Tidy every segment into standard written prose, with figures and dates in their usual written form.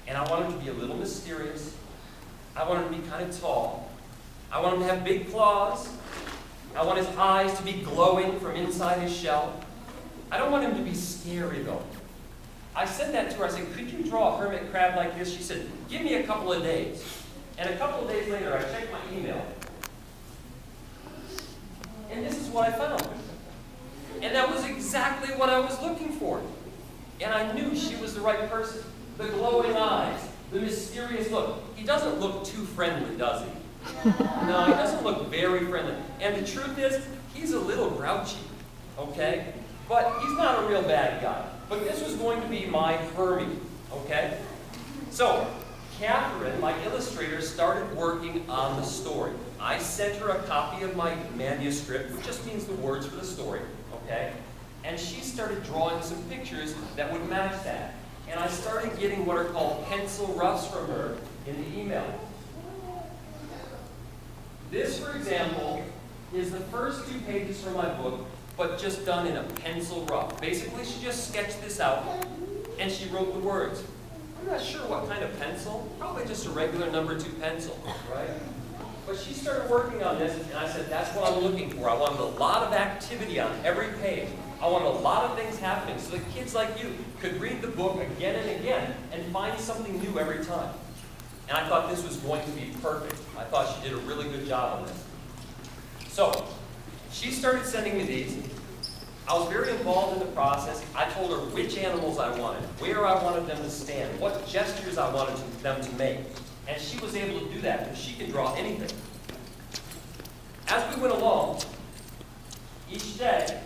And I want him to be a little mysterious. I want him to be kind of tall. I want him to have big claws. I want his eyes to be glowing from inside his shell. I don't want him to be scary, though. I said that to her. I said, could you draw a hermit crab like this? She said, give me a couple of days. And a couple of days later, I checked my email. And this is what I found. And that was exactly what I was looking for. And I knew she was the right person. The glowing eyes, the mysterious look. He doesn't look too friendly, does he? No, he doesn't look very friendly. And the truth is, he's a little grouchy, okay? But he's not a real bad guy. But this was going to be my Hermie, okay? So, Catherine, my illustrator, started working on the story. I sent her a copy of my manuscript, which just means the words for the story, okay? And she started drawing some pictures that would match that. And I started getting what are called pencil roughs from her in the email. This, for example, is the first 2 pages from my book, but just done in a pencil rough. Basically, she just sketched this out, and she wrote the words. I'm not sure what kind of pencil. Probably just a regular No.2 pencil, right? But she started working on this, and I said, that's what I'm looking for. I wanted a lot of activity on every page. I wanted a lot of things happening so that kids like you could read the book again and again and find something new every time. And I thought this was going to be perfect. I thought she did a really good job on this. So, she started sending me these. I was very involved in the process. I told her which animals I wanted, where I wanted them to stand, what gestures I wanted them to make. And she was able to do that, because she can draw anything. As we went along, each day,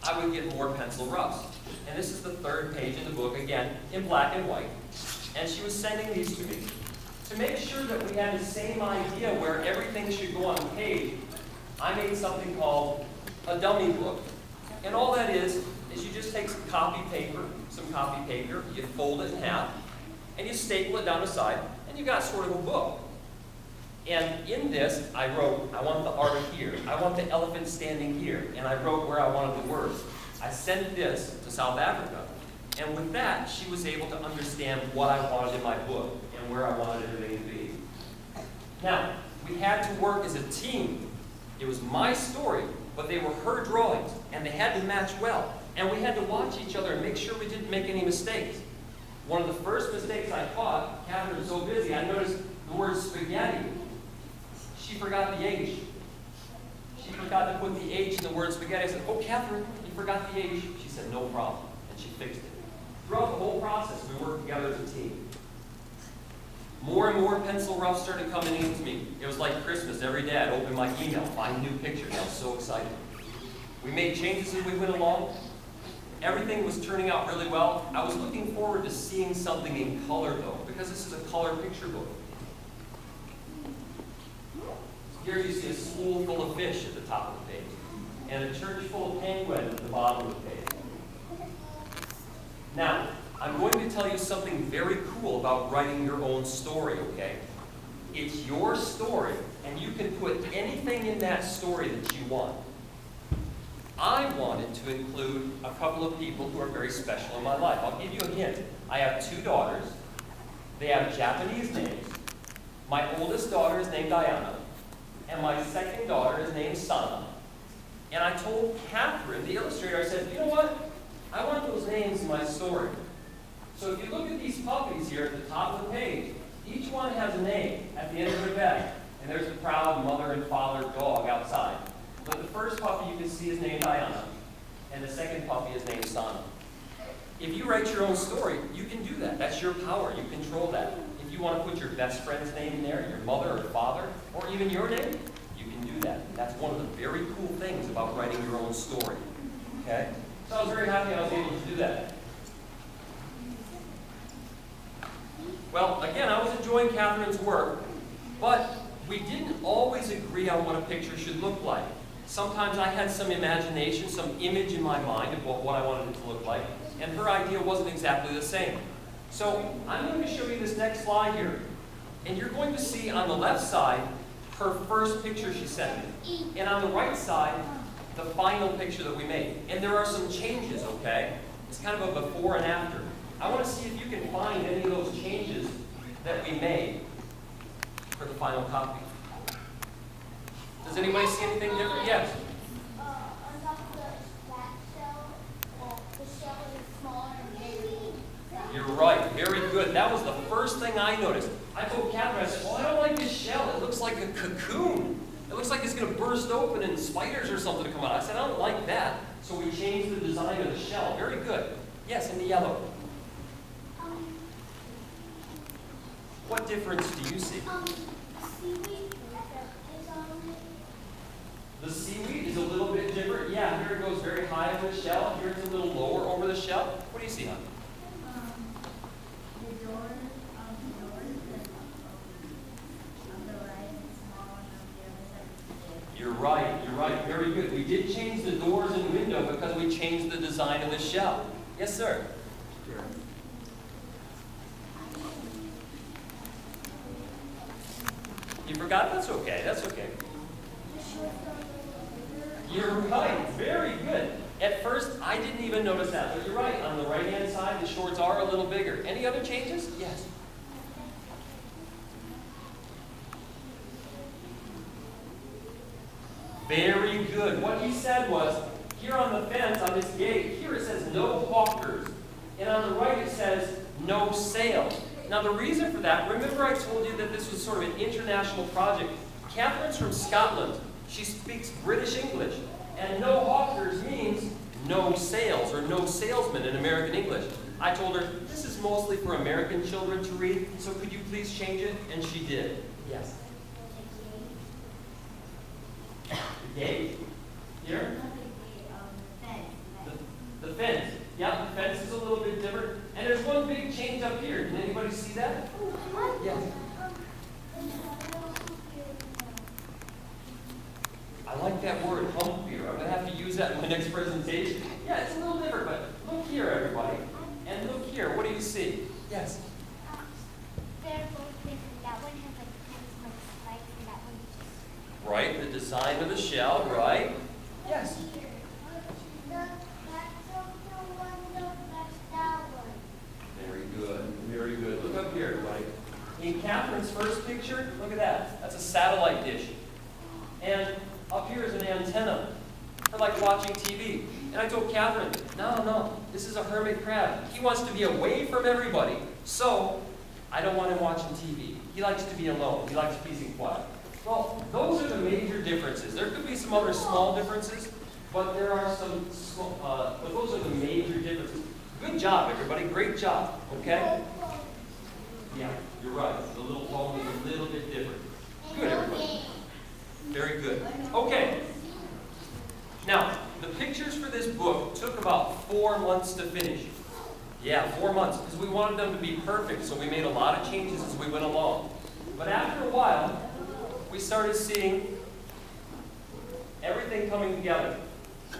I would get more pencil roughs. And this is the 3rd page in the book, again, in black and white. And she was sending these to me. To make sure that we had the same idea where everything should go on the page, I made something called a dummy book. And all that is you just take some copy paper, you fold it in half, and you staple it down the side, and you got sort of a book. And in this, I wrote, I want the art here. I want the elephant standing here. And I wrote where I wanted the words. I sent this to South Africa. And with that, she was able to understand what I wanted in my book and where I wanted everything to be. Now, we had to work as a team. It was my story, but they were her drawings, and they had to match well. And we had to watch each other and make sure we didn't make any mistakes. One of the first mistakes I caught, Catherine was so busy, I noticed the word spaghetti. She forgot the H. She forgot to put the H in the word spaghetti. I said, oh, Catherine, you forgot the H. She said, no problem, and she fixed it. Throughout the whole process, we worked together as a team. More and more pencil roughs started coming in to me. It was like Christmas. Every day I'd open my email, find new pictures. I was so excited. We made changes as we went along. Everything was turning out really well. I was looking forward to seeing something in color, though, because this is a color picture book. Here you see a school full of fish at the top of the page, and a church full of penguins at the bottom of the page. Now, I'm going to tell you something very cool about writing your own story, okay? It's your story, and you can put anything in that story that you want. I wanted to include a couple of people who are very special in my life. I'll give you a hint. I have 2 daughters. They have Japanese names. My oldest daughter is named Diana, and my second daughter is named Sana. And I told Catherine, the illustrator, I said, you know what? I want those names in my story. So if you look at these puppies here at the top of the page, each one has a name at the end of their bed. And there's a proud mother and father dog outside. But the first puppy you can see is named Diana, and the second puppy is named Sana. If you write your own story, you can do that. That's your power. You control that. If you want to put your best friend's name in there, your mother or father, or even your name, you can do that. That's one of the very cool things about writing your own story. Okay? So I was very happy I was able to do that. Well, again, I was enjoying Catherine's work, but we didn't always agree on what a picture should look like. Sometimes I had some imagination, some image in my mind of what I wanted it to look like, and her idea wasn't exactly the same. So I'm going to show you this next slide here, and you're going to see on the left side her first picture she sent me, and on the right side the final picture that we made. And there are some changes, okay? It's kind of a before and after. I want to see if you can find any of those changes that we made for the final copy. Does anybody see anything different? Yes. On top of that shell, the shell is smaller and bigger. You're right. Very good. That was the first thing I noticed. I told Catherine, I said, "Oh, I don't like this shell. It looks like a cocoon. It looks like it's going to burst open and spiders or something to come out." I said, "I don't like that." So we changed the design of the shell. Very good. Yes, in the yellow. What difference do you see? Seaweed is on it. The seaweed is a little bit different. Yeah, here it goes very high over the shell. Here it's a little lower over the shell. What do you see, hon? The doors on the right is small and on the other side is big. You're right. You're right. Very good. We did change the doors and window because we changed the design of the shell. Yes, sir. You forgot? That's okay. That's okay. The shorts are a little bigger. You're right. Very good. At first, I didn't even notice that, but you're right. On the right-hand side, the shorts are a little bigger. Any other changes? Yes. Very good. What he said was, here on the fence, on this gate, here it says no hawkers. And on the right it says no sale. Now the reason for that, remember I told you that this was sort of an international project. Catherine's from Scotland. She speaks British English. And no hawkers means no sales or no salesman in American English. I told her, this is mostly for American children to read, so could you please change it? And she did. Yes. The gate? Here? The fence. Yeah, the fence is a little bit different. And there's one big change up here. Can anybody see that? Yes. I like that word, humpier. I'm going to have to use that in my next presentation. Yeah, it's a little different, but look here, everybody. And look here. What do you see? Yes. They're both different. That one has like spikes and that one just... Right, the design of the shell, right? Yes. Very good, very good. Look up here, everybody. In Catherine's first picture, look at that. That's a satellite dish. And up here is an antenna for like watching TV. And I told Catherine, no, this is a hermit crab. He wants to be away from everybody. So I don't want him watching TV. He likes to be alone. He likes peace and quiet. Well, those are the major differences. There could be some other small differences, but there are some small, but those are the major differences. Good job, everybody. Great job. Okay? Yeah, you're right. The little phone is a little bit different. Good, everybody. Very good. Okay. Now, the pictures for this book took about 4 months to finish. Yeah, 4 months, because we wanted them to be perfect, so we made a lot of changes as we went along. But after a while, we started seeing everything coming together.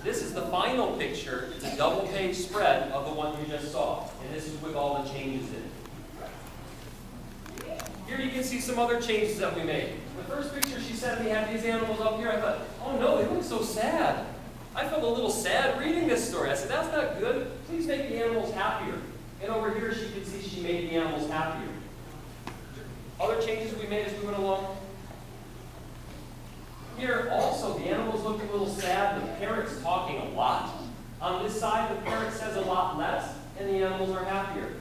This is the final picture. It's a double-page spread of the one you just saw, and this is with all the changes in it. Here you can see some other changes that we made. The first picture she sent me had these animals up here. I thought, oh no, they look so sad. I felt a little sad reading this story. I said, that's not good. Please make the animals happier. And over here she can see she made the animals happier. Other changes we made as we went along. Here also, the animals look a little sad. The parrot's talking a lot. On this side, the parrot says a lot less, and the animals are happier.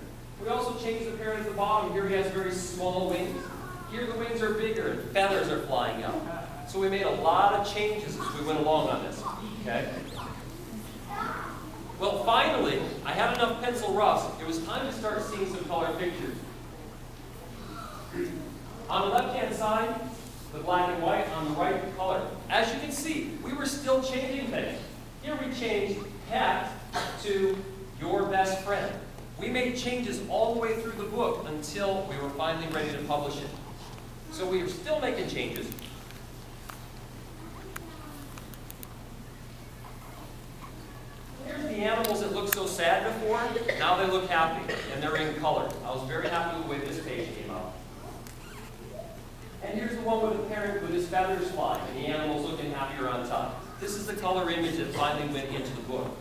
We also changed the parrot at the bottom. Here he has very small wings. Here the wings are bigger and feathers are flying out. So we made a lot of changes as we went along on this. Okay? Well, finally, I had enough pencil roughs. It was time to start seeing some color pictures. On the left-hand side, the black and white. On the right, the color. As you can see, we were still changing things. Here we changed pet to your best friend. We made changes all the way through the book until we were finally ready to publish it. So we are still making changes. Here's the animals that looked so sad before. Now they look happy, and they're in color. I was very happy with the way this page came out. And here's the one with the parrot with his feathers flying, and the animals looking happier on top. This is the color image that finally went into the book.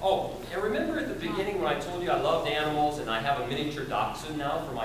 Oh, and remember at the beginning when I told you I loved animals and I have a miniature dachshund now for my